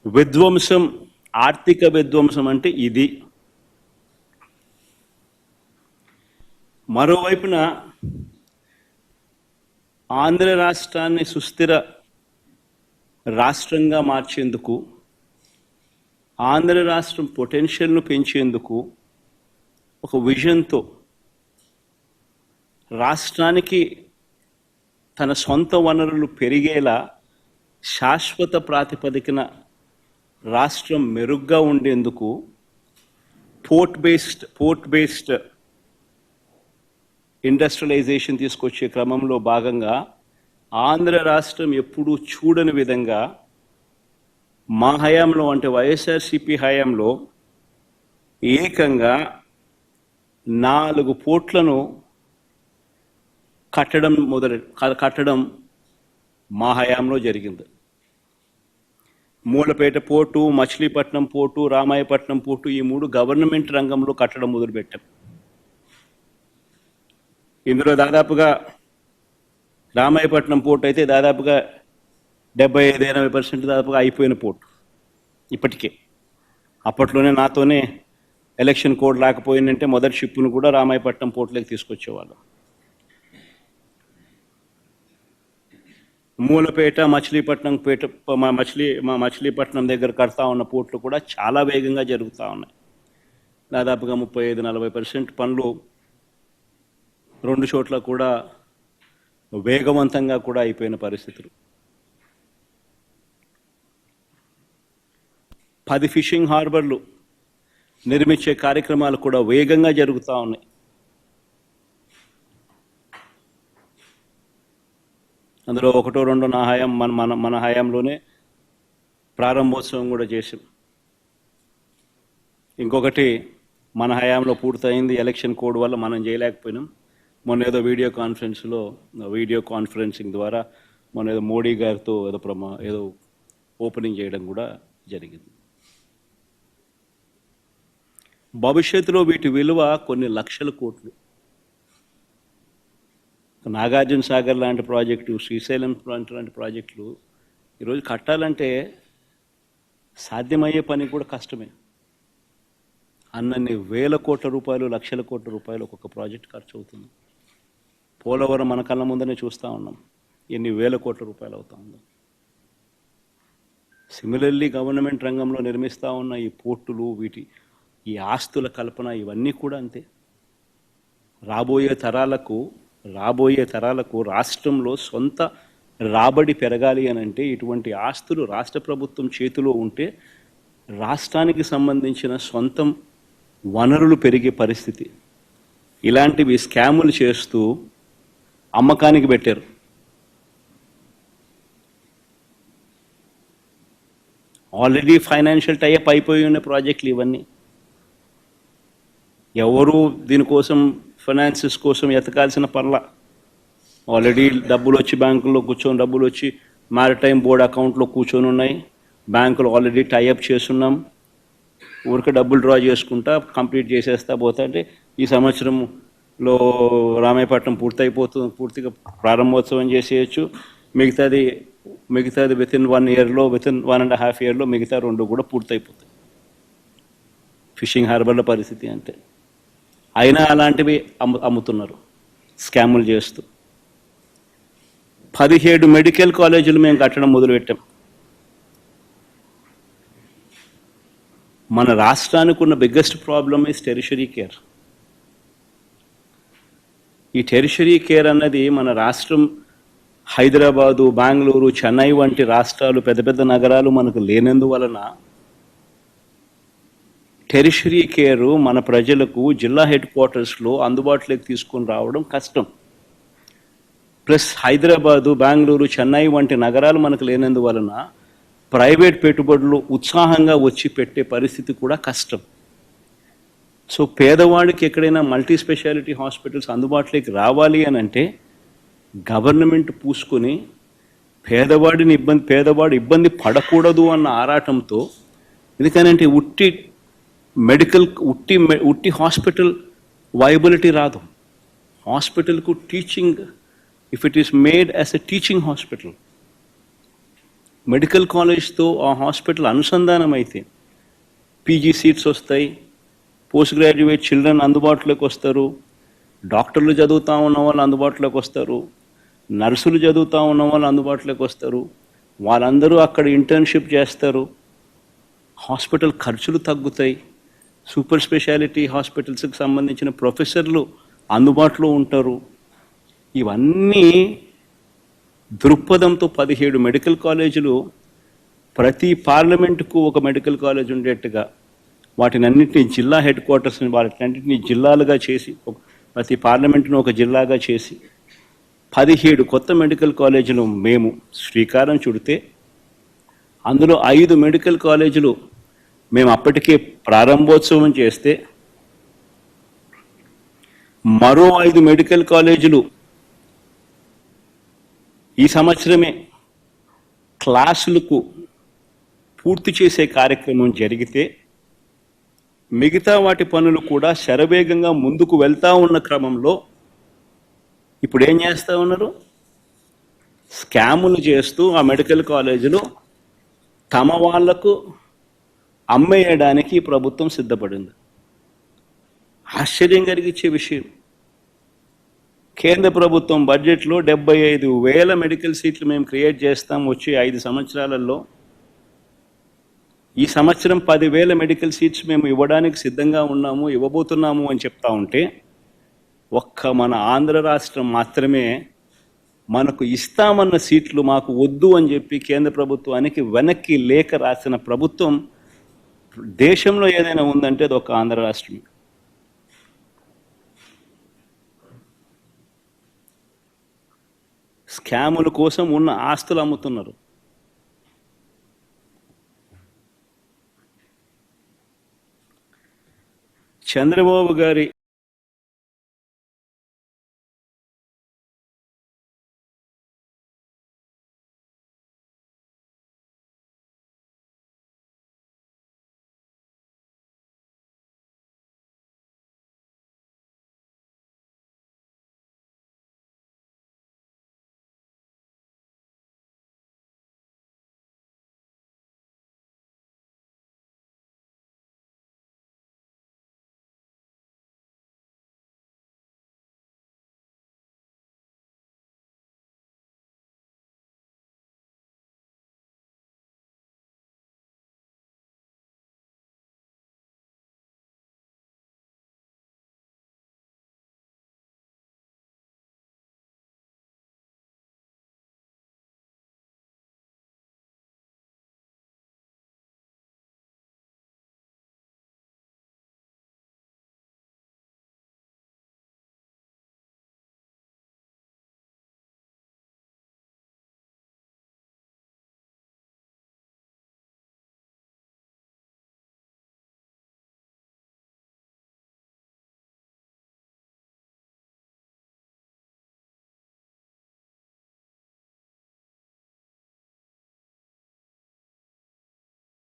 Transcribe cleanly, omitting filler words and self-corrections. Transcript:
విధ్వంసం, ఆర్థిక విధ్వంసం అంటే ఇది. మరోవైపున ఆంధ్ర రాష్ట్రాన్ని సుస్థిర రాష్ట్రంగా మార్చేందుకు, ఆంధ్ర రాష్ట్రం పొటెన్షియల్ను పెంచేందుకు ఒక విజన్తో రాష్ట్రానికి తన సొంత వనరులు పెరిగేలా శాశ్వత ప్రాతిపదికన రాష్ట్రం మెరుగ్గా ఉండేందుకు పోర్ట్ బేస్డ్ ఇండస్ట్రియలైజేషన్ తీసుకొచ్చే క్రమంలో భాగంగా ఆంధ్ర రాష్ట్రం ఎప్పుడూ చూడని విధంగా మా హయాంలో, అంటే వైఎస్ఆర్సిపి హయాంలో ఏకంగా 4 పోర్ట్లను కట్టడం మా హయాంలో జరిగింది. Mulapeta port, Machilipatnam port, Ramayapatnam port, ఈ 3 గవర్నమెంట్ రంగంలో కట్టడం మొదలుపెట్టాం. ఇందులో దాదాపుగా రామాయపట్నం పోర్టు అయితే దాదాపుగా 75-80% దాదాపుగా అయిపోయిన పోర్టు ఇప్పటికే. అప్పట్లోనే నాతోనే ఎలక్షన్ కోడ్ రాకపోయిందంటే మొదటి షిప్పును కూడా రామాయపట్నం పోర్టులోకి తీసుకొచ్చేవాళ్ళం. మూలపేట, మచిలీపట్నం దగ్గర కడతా ఉన్న పోర్టులు కూడా చాలా వేగంగా జరుగుతూ ఉన్నాయి. దాదాపుగా 35-40% పనులు 2 చోట్ల కూడా వేగవంతంగా కూడా అయిపోయిన పరిస్థితులు. 10 ఫిషింగ్ హార్బర్లు నిర్మించే కార్యక్రమాలు కూడా వేగంగా జరుగుతూ ఉన్నాయి. అందులో 1-2 నా హయాం మన హయాంలోనే ప్రారంభోత్సవం కూడా చేసాం. ఇంకొకటి మన హయాంలో పూర్తయింది, ఎలక్షన్ కోడ్ వల్ల మనం చేయలేకపోయినాం. మొన్న ఏదో వీడియో కాన్ఫరెన్సింగ్ ద్వారా మొన్న ఏదో మోడీ గారితో ఏదో ఓపెనింగ్ చేయడం కూడా జరిగింది. భవిష్యత్తులో వీటి విలువ కొన్ని లక్షల కోట్లు. నాగార్జున సాగర్ లాంటి ప్రాజెక్టు, శ్రీశైలం లాంటి ప్రాజెక్టులు ఈరోజు కట్టాలంటే సాధ్యమయ్యే పని కూడా కష్టమే. అన్నన్ని వేల కోట్ల రూపాయలు, లక్షల కోట్ల రూపాయలు ఒక్కొక్క ప్రాజెక్ట్ ఖర్చు అవుతుంది. పోలవరం మన కళ్ళ ముందనే చూస్తూ ఉన్నాం, ఎన్ని వేల కోట్ల రూపాయలు అవుతా ఉందో. సిమిలర్లీ గవర్నమెంట్ రంగంలో నిర్మిస్తూ ఉన్న ఈ పోర్టులు, ఈ ఆస్తుల కల్పన, ఇవన్నీ కూడా అంతే. రాబోయే తరాలకు రాష్ట్రంలో సొంత రాబడి పెరగాలి అని అంటే ఇటువంటి ఆస్తులు రాష్ట్ర ప్రభుత్వం చేతిలో ఉంటే రాష్ట్రానికి సంబంధించిన సొంతం వనరులు పెరిగే పరిస్థితి. ఇలాంటివి స్కాములు చేస్తూ అమ్మకానికి పెట్టారు. ఆల్రెడీ ఫైనాన్షియల్ టైఅప్ అయిపోయి ఉన్న ప్రాజెక్టులు ఇవన్నీ. ఎవరు దీనికోసం ఫైనాన్సెస్ కోసం ఎతకాల్సిన పర్ల. ఆల్రెడీ డబ్బులు వచ్చి బ్యాంకుల్లో కూర్చొని, డబ్బులు వచ్చి మ్యారిటైమ్ బోర్డ్ అకౌంట్లో కూర్చొని ఉన్నాయి. బ్యాంకులు ఆల్రెడీ టైఅప్ చేస్తున్నాం. ఊరికే డబ్బులు డ్రా చేసుకుంటా కంప్లీట్ చేసేస్తా పోతా అంటే ఈ సంవత్సరంలో రామాయపట్నం పూర్తిగా ప్రారంభోత్సవం చేసేయచ్చు. మిగతాది వితిన్ 1 ఇయర్లో, వితిన్ 1.5 ఇయర్లో మిగతా 2 కూడా పూర్తయిపోతాయి. ఫిషింగ్ హార్బర్ల పరిస్థితి అంతే. అయినా అలాంటివి అమ్ముతున్నారు స్కాములు చేస్తూ. 17 మెడికల్ కాలేజీలు మేము కట్టడం మొదలుపెట్టాం. మన రాష్ట్రానికి ఉన్న biggest problem is tertiary care. ఈ టెరిషరీ కేర్ అన్నది మన రాష్ట్రం హైదరాబాదు, బెంగళూరు, చెన్నై వంటి రాష్ట్రాలు, పెద్ద పెద్ద నగరాలు మనకు లేనందువలన టెరిషరీ కేరు మన ప్రజలకు జిల్లా హెడ్ క్వార్టర్స్లో అందుబాటులోకి తీసుకొని రావడం కష్టం. ప్లస్ హైదరాబాదు, బెంగళూరు, చెన్నై వంటి నగరాలు మనకు లేనందువలన ప్రైవేట్ పెట్టుబడులు ఉత్సాహంగా వచ్చి పెట్టే పరిస్థితి కూడా కష్టం. సో పేదవాడికి ఎక్కడైనా మల్టీ స్పెషాలిటీ హాస్పిటల్స్ అందుబాటులోకి రావాలి అని అంటే గవర్నమెంట్ పూసుకొని పేదవాడు ఇబ్బంది పడకూడదు అన్న ఆరాటంతో, ఎందుకనంటే ఉట్టి హాస్పిటల్ వైబిలిటీ రాదు. హాస్పిటల్కు teaching, if it is made as a teaching hospital, medical కాలేజ్తో ఆ హాస్పిటల్ అనుసంధానం అయితే పీజీ సీట్స్ వస్తాయి, పోస్ట్ గ్రాడ్యుయేట్ చిల్డ్రన్ అందుబాటులోకి వస్తారు, డాక్టర్లు చదువుతూ ఉన్న వాళ్ళు అందుబాటులోకి వస్తారు, నర్సులు చదువుతూ ఉన్న వాళ్ళు అందుబాటులోకి వస్తారు, వాళ్ళందరూ అక్కడ ఇంటర్న్షిప్ చేస్తారు, హాస్పిటల్ ఖర్చులు తగ్గుతాయి, సూపర్ స్పెషాలిటీ హాస్పిటల్స్కి సంబంధించిన ప్రొఫెసర్లు అందుబాటులో ఉంటారు. ఇవన్నీ దృక్పథంతో 17 మెడికల్ కాలేజీలు ప్రతి పార్లమెంటుకు ఒక మెడికల్ కాలేజ్ ఉండేట్టుగా వాటినన్నింటినీ జిల్లా హెడ్ క్వార్టర్స్ని వాటినన్నింటినీ జిల్లాలుగా చేసి ప్రతి పార్లమెంటును ఒక జిల్లాగా చేసి 17 కొత్త మెడికల్ కాలేజీలు మేము శ్రీకారం చుడితే అందులో 5 మెడికల్ కాలేజీలు మేము అప్పటికే ప్రారంభోత్సవం చేస్తే మరో 5 మెడికల్ కాలేజీలు ఈ సంవత్సరమే క్లాసులకు పూర్తి చేసే కార్యక్రమం జరిగితే మిగతా వాటి పనులు కూడా శరవేగంగా ముందుకు వెళ్తూ ఉన్న క్రమంలో ఇప్పుడు ఏం చేస్తూ ఉన్నారు? స్కాములు చేస్తూ ఆ మెడికల్ కాలేజీలు తమ వాళ్లకు అమ్మేయడానికి ప్రభుత్వం సిద్ధపడింది. ఆశ్చర్యం కలిగించే విషయం, కేంద్ర ప్రభుత్వం బడ్జెట్లో 75,000 మెడికల్ సీట్లు మేము క్రియేట్ చేస్తాం వచ్చే 5 సంవత్సరాలలో. ఈ సంవత్సరం 10,000 మెడికల్ సీట్స్ మేము ఇవ్వడానికి సిద్ధంగా ఉన్నాము, ఇవ్వబోతున్నాము అని చెప్తా ఉంటే ఒక్క మన ఆంధ్ర రాష్ట్రం మాత్రమే మనకు ఇస్తామన్న సీట్లు మాకు వద్దు అని చెప్పి కేంద్ర ప్రభుత్వానికి వెనక్కి లేఖ రాసిన ప్రభుత్వం దేశంలో ఏదైనా ఉందంటే అది ఒక ఆంధ్ర రాష్ట్రమే. స్కాముల కోసం ఉన్న ఆస్తులు అమ్ముతున్నారు. చంద్రబాబు గారి